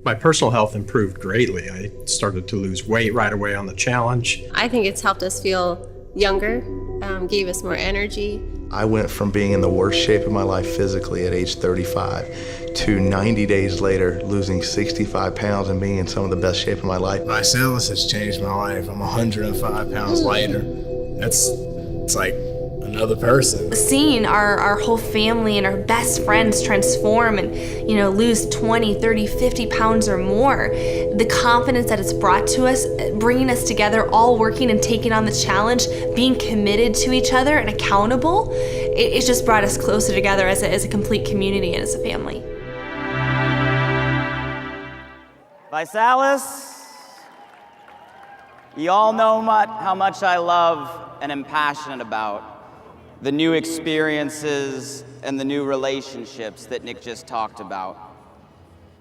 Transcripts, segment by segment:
My personal health improved greatly. I started to lose weight right away on the challenge. I think it's helped us feel younger, gave us more energy. I went from being in the worst shape of my life physically at age 35 to 90 days later losing 65 pounds and being in some of the best shape of my life. ViSalus has changed my life. I'm 105 pounds lighter. It's like another person. Seeing our whole family and our best friends transform and, lose 20, 30, 50 pounds or more, the confidence that it's brought to us, bringing us together, all working and taking on the challenge, being committed to each other and accountable, it's just brought us closer together as a complete community and as a family. ViSalus, you all know how much I love and am passionate about the new experiences and the new relationships that Nick just talked about.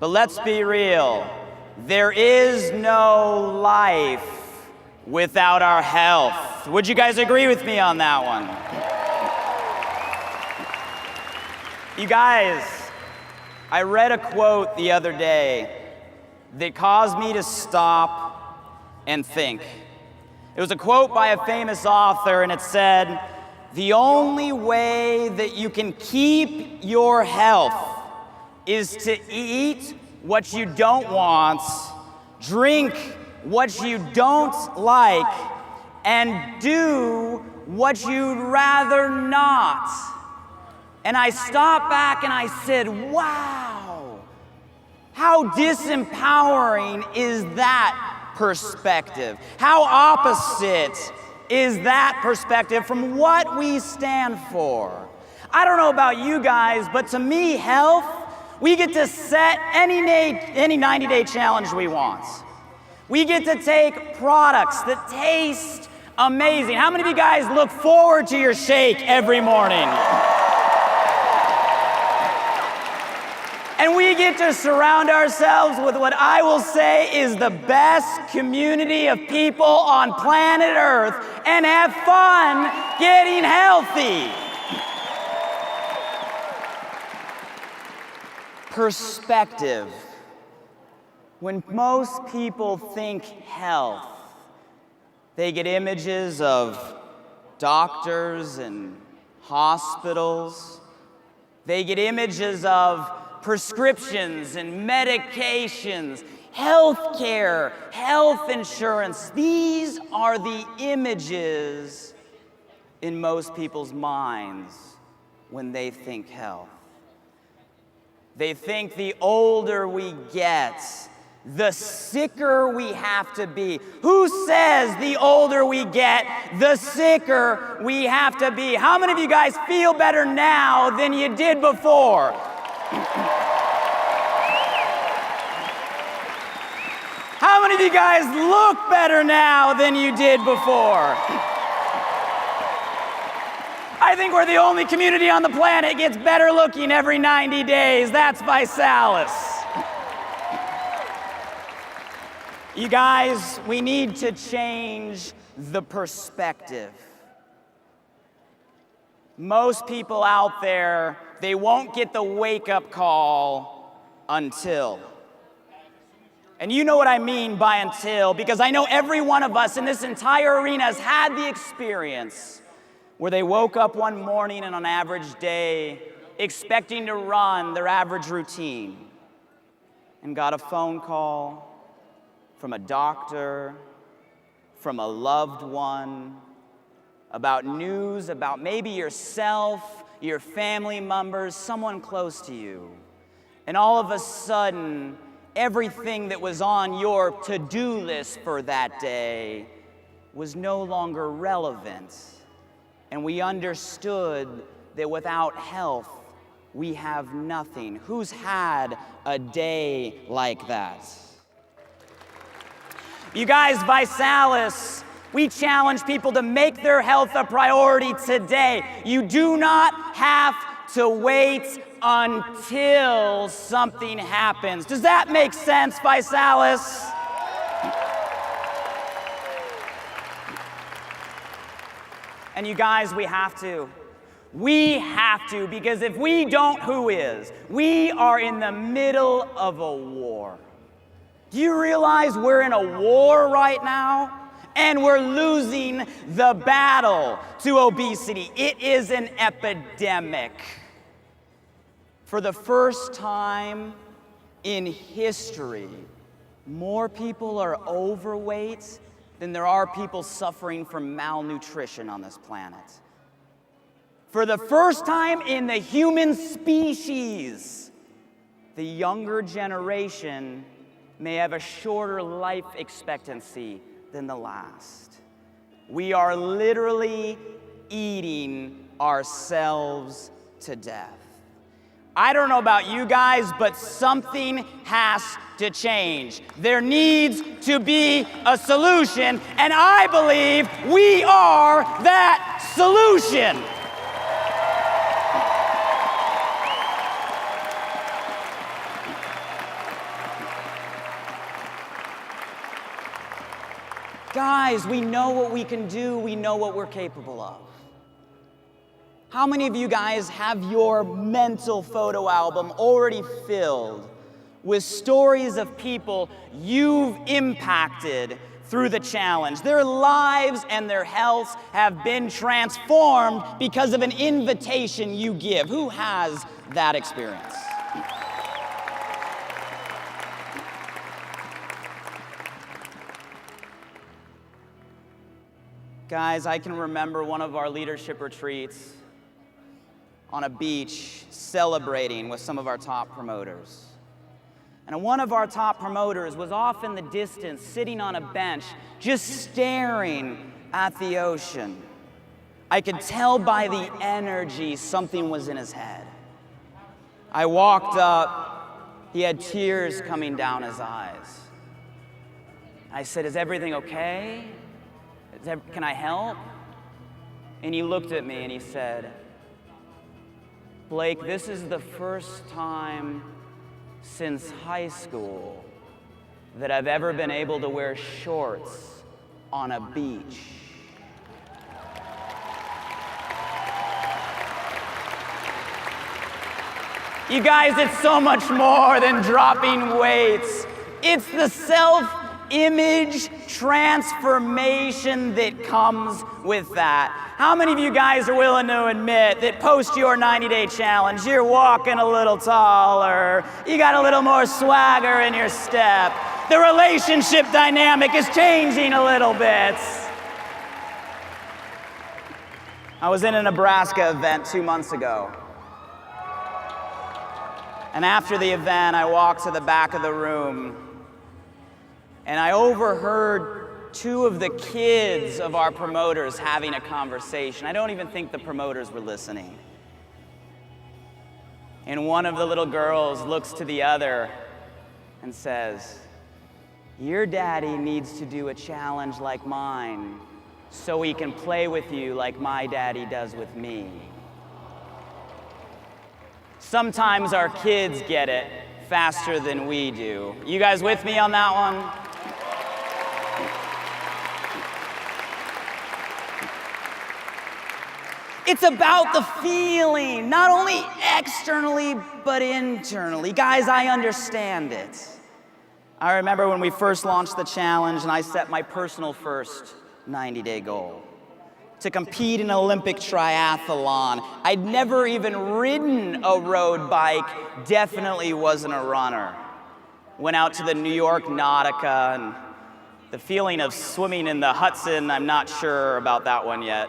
But let's be real, there is no life without our health. Would you guys agree with me on that one? You guys, I read a quote the other day that caused me to stop and think. It was a quote by a famous author, and it said, "The only way that you can keep your health is to eat what you don't want, drink what you don't like, and do what you'd rather not." And I stopped back and I said, wow, how disempowering is that perspective? How opposite is that perspective from what we stand for? I don't know about you guys, but to me, health, we get to set any 90-day challenge we want. We get to take products that taste amazing. How many of you guys look forward to your shake every morning? And we get to surround ourselves with what I will say is the best community of people on planet Earth and have fun getting healthy. Perspective. When most people think health, they get images of doctors and hospitals. They get images of prescriptions and medications, health care, health insurance. These are the images in most people's minds when they think health. They think the older we get, the sicker we have to be. Who says the older we get, the sicker we have to be? How many of you guys feel better now than you did before? How many of you guys look better now than you did before? I think we're the only community on the planet that gets better looking every 90 days. That's ViSalus. You guys, we need to change the perspective. Most people out there, they won't get the wake-up call until. And you know what I mean by until, because I know every one of us in this entire arena has had the experience where they woke up one morning and on an average day expecting to run their average routine and got a phone call from a doctor, from a loved one, about news about maybe yourself, your family members, someone close to you. And all of a sudden, everything that was on your to-do list for that day was no longer relevant. And we understood that without health, we have nothing. Who's had a day like that? You guys, ViSalus, we challenge people to make their health a priority today. You do not have to wait until something happens. Does that make sense, ViSalus? And you guys, we have to. We have to, because if we don't, who is? We are in the middle of a war. Do you realize we're in a war right now? And we're losing the battle to obesity. It is an epidemic. For the first time in history, more people are overweight than there are people suffering from malnutrition on this planet. For the first time in the human species, the younger generation may have a shorter life expectancy than the last. We are literally eating ourselves to death. I don't know about you guys, but something has to change. There needs to be a solution, and I believe we are that solution. Guys, we know what we can do. We know what we're capable of. How many of you guys have your mental photo album already filled with stories of people you've impacted through the challenge? Their lives and their healths have been transformed because of an invitation you give. Who has that experience? Guys, I can remember one of our leadership retreats on a beach celebrating with some of our top promoters. And one of our top promoters was off in the distance, sitting on a bench, just staring at the ocean. I could tell by the energy something was in his head. I walked up, he had tears coming down his eyes. I said, "Is everything okay? Can I help?" And he looked at me and he said, "Blake, this is the first time since high school that I've ever been able to wear shorts on a beach." You guys, it's so much more than dropping weights. It's the self-image transformation that comes with that. How many of you guys are willing to admit that post your 90-day challenge, you're walking a little taller, you got a little more swagger in your step, the relationship dynamic is changing a little bit? I was in a Nebraska event 2 months ago. And after the event, I walked to the back of the room and I overheard 2 of the kids of our promoters having a conversation. I don't even think the promoters were listening. And one of the little girls looks to the other and says, "Your daddy needs to do a challenge like mine so he can play with you like my daddy does with me." Sometimes our kids get it faster than we do. You guys with me on that one? It's about the feeling, not only externally, but internally. Guys, I understand it. I remember when we first launched the challenge and I set my personal first 90-day goal to compete in an Olympic triathlon. I'd never even ridden a road bike, definitely wasn't a runner. Went out to the New York Nautica, and the feeling of swimming in the Hudson, I'm not sure about that one yet.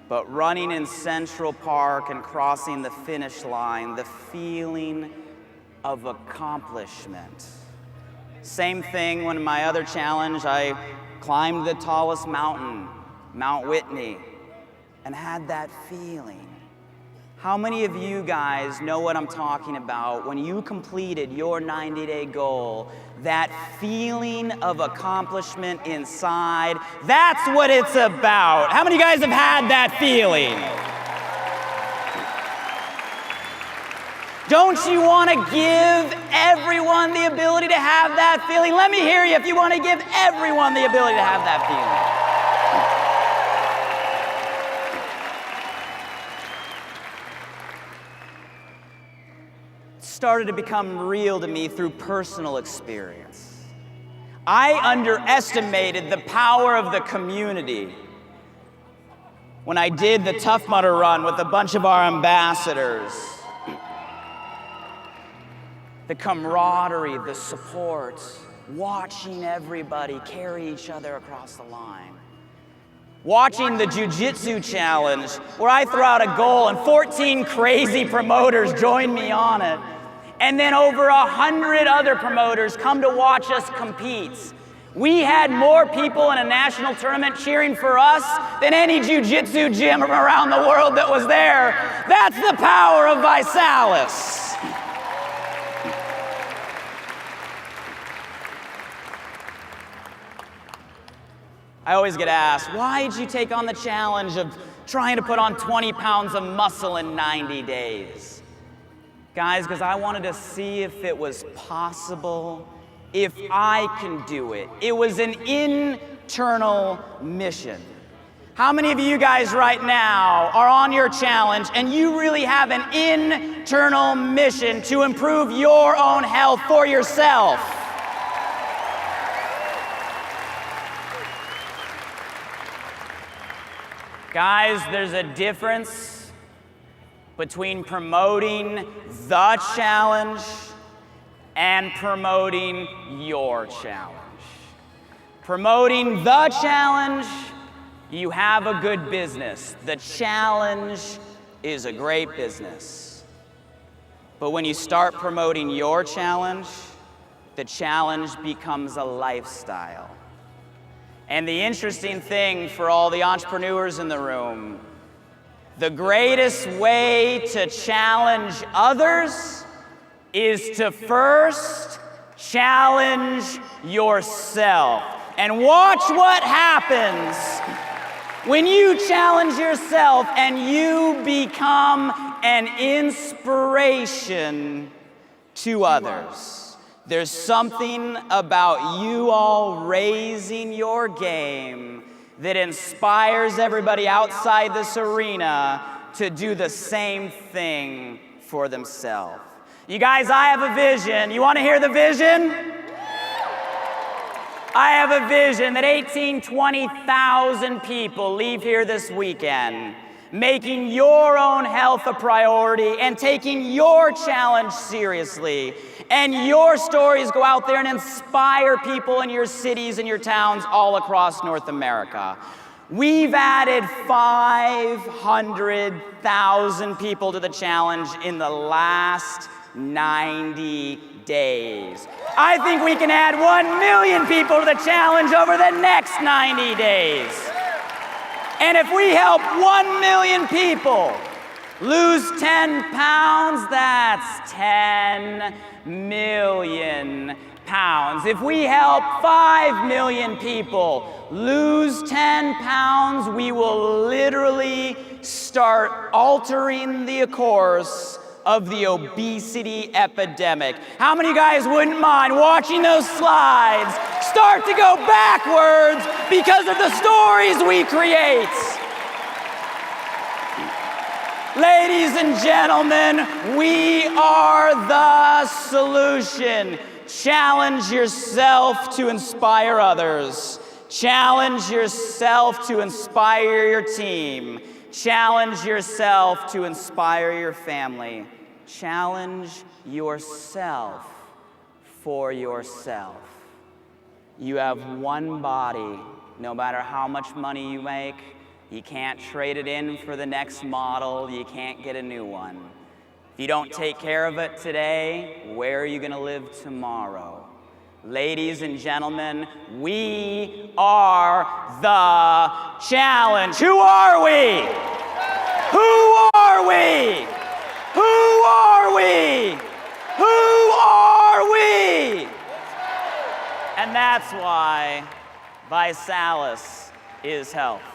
But running in Central Park and crossing the finish line, the feeling of accomplishment. Same thing when my other challenge, I climbed the tallest mountain, Mount Whitney, and had that feeling. How many of you guys know what I'm talking about when you completed your 90-day goal? That feeling of accomplishment inside, that's what it's about. How many of you guys have had that feeling? Don't you want to give everyone the ability to have that feeling? Let me hear you if you want to give everyone the ability to have that feeling. started to become real to me through personal experience. I underestimated the power of the community when I did the Tough Mudder run with a bunch of our ambassadors. The camaraderie, the support, watching everybody carry each other across the line. Watching the Jiu-Jitsu challenge, where I throw out a goal and 14 crazy promoters join me on it. And then over 100 other promoters come to watch us compete. We had more people in a national tournament cheering for us than any Jiu-Jitsu gym around the world that was there. That's the power of ViSalus. I always get asked, why did you take on the challenge of trying to put on 20 pounds of muscle in 90 days? Guys, because I wanted to see if it was possible, if I can do it. It was an internal mission. How many of you guys right now are on your challenge and you really have an internal mission to improve your own health for yourself? Guys, there's a difference between promoting the challenge and promoting your challenge. Promoting the challenge, you have a good business. The challenge is a great business. But when you start promoting your challenge, the challenge becomes a lifestyle. And the interesting thing for all the entrepreneurs in the room, the greatest way to challenge others is to first challenge yourself. And watch what happens when you challenge yourself and you become an inspiration to others. There's something about you all raising your game that inspires everybody outside this arena to do the same thing for themselves. You guys, I have a vision. You want to hear the vision? I have a vision that 20,000 people leave here this weekend making your own health a priority and taking your challenge seriously. And your stories go out there and inspire people in your cities and your towns all across North America. We've added 500,000 people to the challenge in the last 90 days. I think we can add 1 million people to the challenge over the next 90 days. And if we help 1 million people lose 10 pounds, that's 10 million pounds. If we help 5 million people lose 10 pounds, we will literally start altering the course of the obesity epidemic. How many of you guys wouldn't mind watching those slides start to go backwards because of the stories we create? Ladies and gentlemen, we are the solution. Challenge yourself to inspire others. Challenge yourself to inspire your team. Challenge yourself to inspire your family. Challenge yourself for yourself. You have one body. No matter how much money you make, you can't trade it in for the next model. You can't get a new one. If you don't take care of it today, where are you going to live tomorrow? Ladies and gentlemen, we are the challenge. Who are we? Who are we? Who are we? Who are we? And that's why ViSalus is health.